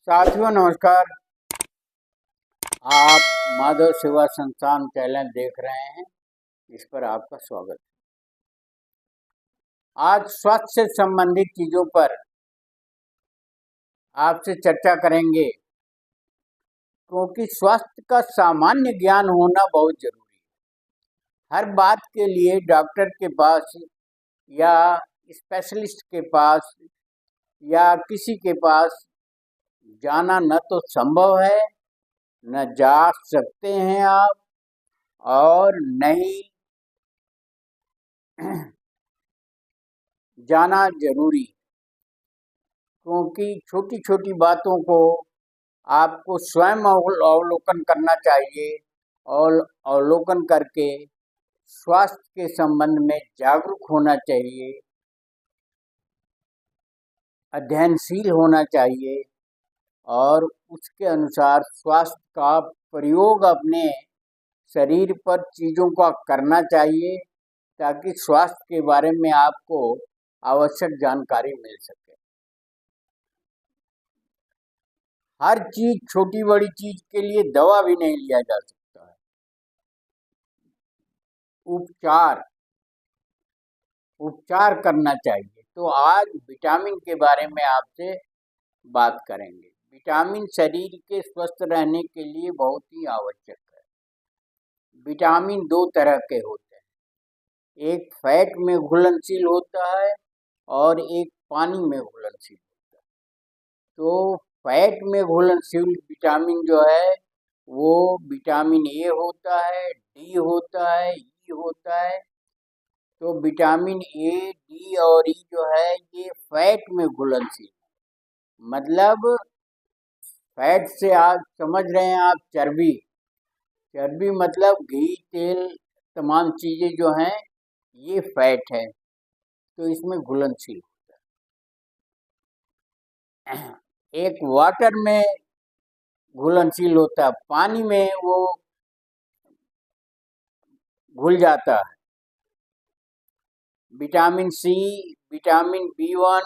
साथियों नमस्कार। आप माधव सेवा संस्थान चैनल देख रहे हैं, इस पर आपका स्वागत है। आज स्वास्थ्य से संबंधित चीजों पर आपसे चर्चा करेंगे, क्योंकि स्वास्थ्य का सामान्य ज्ञान होना बहुत जरूरी है। हर बात के लिए डॉक्टर के पास या स्पेशलिस्ट के पास या किसी के पास जाना न तो संभव है, न जा सकते हैं आप, और नहीं जाना जरूरी, क्योंकि छोटी छोटी बातों को आपको स्वयं अवलोकन करना चाहिए और अवलोकन करके स्वास्थ्य के संबंध में जागरूक होना चाहिए, अध्ययनशील होना चाहिए और उसके अनुसार स्वास्थ्य का प्रयोग अपने शरीर पर चीज़ों का करना चाहिए, ताकि स्वास्थ्य के बारे में आपको आवश्यक जानकारी मिल सके। हर चीज, छोटी बड़ी चीज के लिए दवा भी नहीं लिया जा सकता है। उपचार करना चाहिए। तो आज विटामिन के बारे में आपसे बात करेंगे। विटामिन शरीर के स्वस्थ रहने के लिए बहुत ही आवश्यक है। विटामिन दो तरह के होते हैं, एक फैट में घुलनशील होता है और एक पानी में घुलनशील होता है। तो फैट में घुलनशील विटामिन जो है वो विटामिन ए होता है, डी होता है, ई होता है। तो विटामिन ए, डी और ई जो है ये फैट में घुलनशील, मतलब फैट से आप समझ रहे हैं, आप चर्बी मतलब घी, तेल, तमाम चीजें जो हैं ये फैट है, तो इसमें घुलनशील होता है। एक वाटर में घुलनशील होता है, पानी में वो घुल जाता है। विटामिन सी, विटामिन B1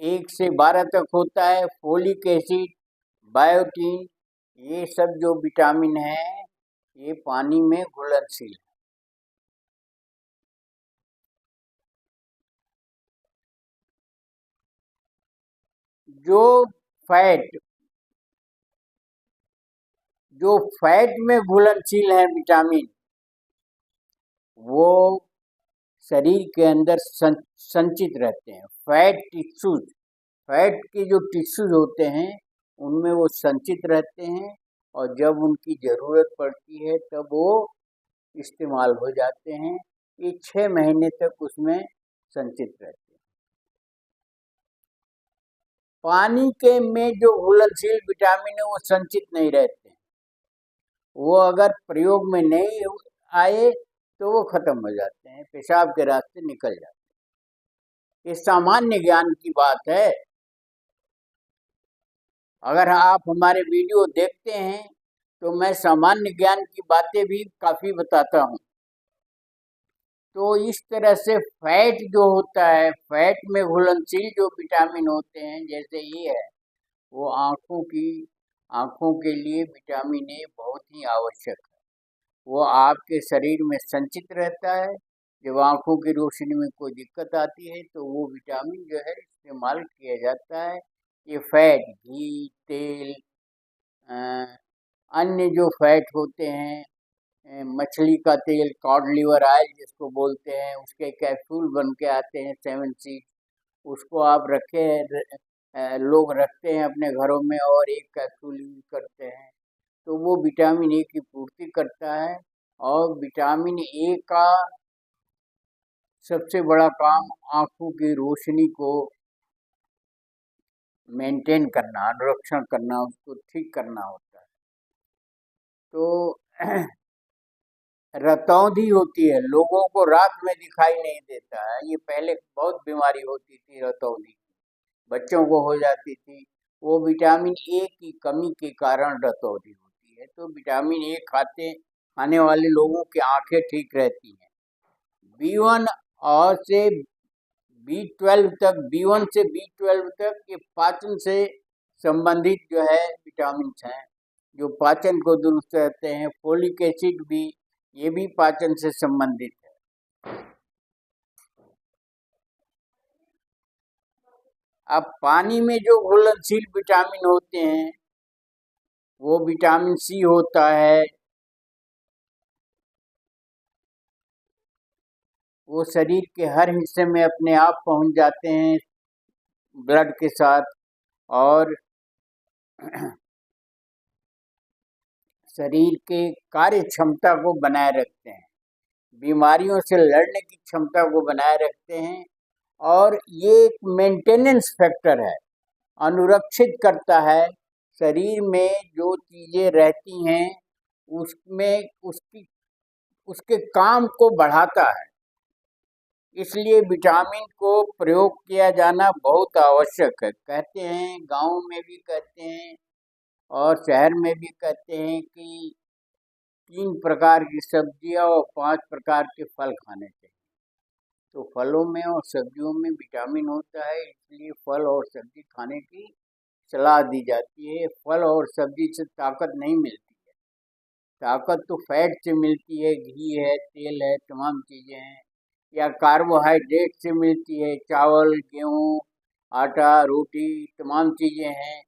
1 से 12 तक होता है, फोलिक एसिड, बायोटीन, ये सब जो विटामिन है ये पानी में घुलनशील है। जो फैट में घुलनशील है विटामिन, वो शरीर के अंदर संचित रहते हैं। फैट के जो टिश्यूज होते हैं उनमें वो संचित रहते हैं, और जब उनकी ज़रूरत पड़ती है तब वो इस्तेमाल हो जाते हैं। ये 6 महीने तक उसमें संचित रहते हैं। पानी के में जो घुलनशील विटामिन है वो संचित नहीं रहते हैं, वो अगर प्रयोग में नहीं आए तो वो खत्म हो जाते हैं, पेशाब के रास्ते निकल जाते हैं। ये सामान्य ज्ञान की बात है। अगर आप हमारे वीडियो देखते हैं तो मैं सामान्य ज्ञान की बातें भी काफ़ी बताता हूँ। तो इस तरह से फैट जो होता है, फैट में घुलनशील जो विटामिन होते हैं, जैसे ये है, वो आँखों के लिए विटामिन ए बहुत ही आवश्यक है। वो आपके शरीर में संचित रहता है। जब आँखों की रोशनी में कोई दिक्कत आती है तो वो विटामिन जो है इस्तेमाल किया जाता है। ये फैट, घी, तेल, अन्य जो फैट होते हैं, मछली का तेल, कॉड लिवर ऑयल जिसको बोलते हैं, उसके कैप्सूल बन के आते हैं 7 सीड, उसको आप लोग रखते हैं अपने घरों में और एक कैप्सूल यूज करते हैं। तो वो विटामिन ए की पूर्ति करता है। और विटामिन ए का सबसे बड़ा काम आँखों की रोशनी को मेंटेन करना, अनुरक्षण करना, उसको ठीक करना होता है। तो रतौंधी होती है, लोगों को रात में दिखाई नहीं देता है। ये पहले बहुत बीमारी होती थी रतौंधी, बच्चों को हो जाती थी। वो विटामिन ए की कमी के कारण रतौंधी होती है। तो विटामिन ए खाने वाले लोगों की आंखें ठीक रहती हैं। B1 और से B12 तक, B1 से B12 तक ये पाचन से संबंधित जो है विटामिन हैं, जो पाचन को दुरुस्त रहते हैं। फोलिक एसिड भी, ये भी पाचन से संबंधित है। अब पानी में जो घुलनशील विटामिन होते हैं, वो विटामिन सी होता है। वो शरीर के हर हिस्से में अपने आप पहुंच जाते हैं ब्लड के साथ, और शरीर के कार्य क्षमता को बनाए रखते हैं, बीमारियों से लड़ने की क्षमता को बनाए रखते हैं। और ये एक मेंटेनेंस फैक्टर है, अनुरक्षित करता है। शरीर में जो चीज़ें रहती हैं उसमें उसके काम को बढ़ाता है। इसलिए विटामिन को प्रयोग किया जाना बहुत आवश्यक है। कहते हैं, गांव में भी कहते हैं और शहर में भी कहते हैं कि 3 प्रकार की सब्जियां और 5 प्रकार के फल खाने चाहिए। तो फलों में और सब्जियों में विटामिन होता है, इसलिए फल और सब्जी खाने की सलाह दी जाती है। फल और सब्जी से ताकत नहीं मिलती है, ताकत तो फैट से मिलती है, घी है, तेल है, तमाम चीज़ें हैं। या कार्बोहाइड्रेट से मिलती है, चावल, गेहूँ, आटा, रोटी, तमाम चीज़ें हैं,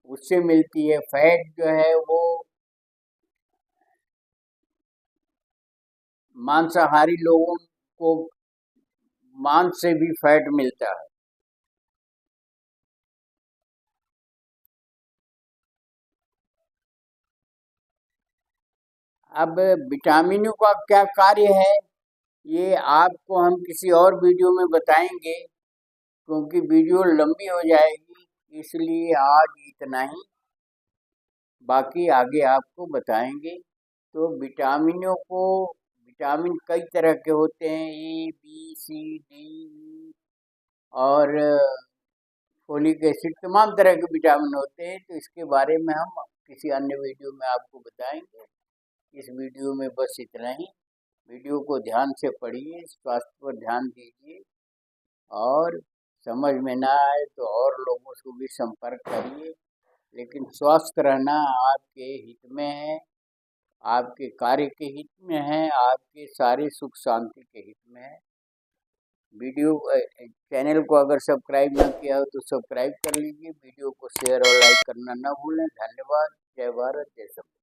उससे मिलती है। फैट जो है वो मांसाहारी लोगों को मांस से भी फैट मिलता है। अब विटामिनों का क्या कार्य है, ये आपको हम किसी और वीडियो में बताएंगे, क्योंकि वीडियो लंबी हो जाएगी, इसलिए आज इतना ही, बाकी आगे आपको बताएंगे। तो विटामिन कई तरह के होते हैं, A B C D E, और फोलिक एसिड, तमाम तरह के विटामिन होते हैं। तो इसके बारे में हम किसी अन्य वीडियो में आपको बताएंगे। इस वीडियो में बस इतना ही। वीडियो को ध्यान से पढ़िए, स्वास्थ्य पर ध्यान दीजिए, और समझ में ना आए तो और लोगों से भी संपर्क करिए। लेकिन स्वस्थ रहना आपके हित में है, आपके कार्य के हित में है, आपके सारे सुख शांति के हित में है। चैनल को अगर सब्सक्राइब न किया हो तो सब्सक्राइब कर लीजिए। वीडियो को शेयर और लाइक करना न भूलें। धन्यवाद। जय भारत, जय संविधान।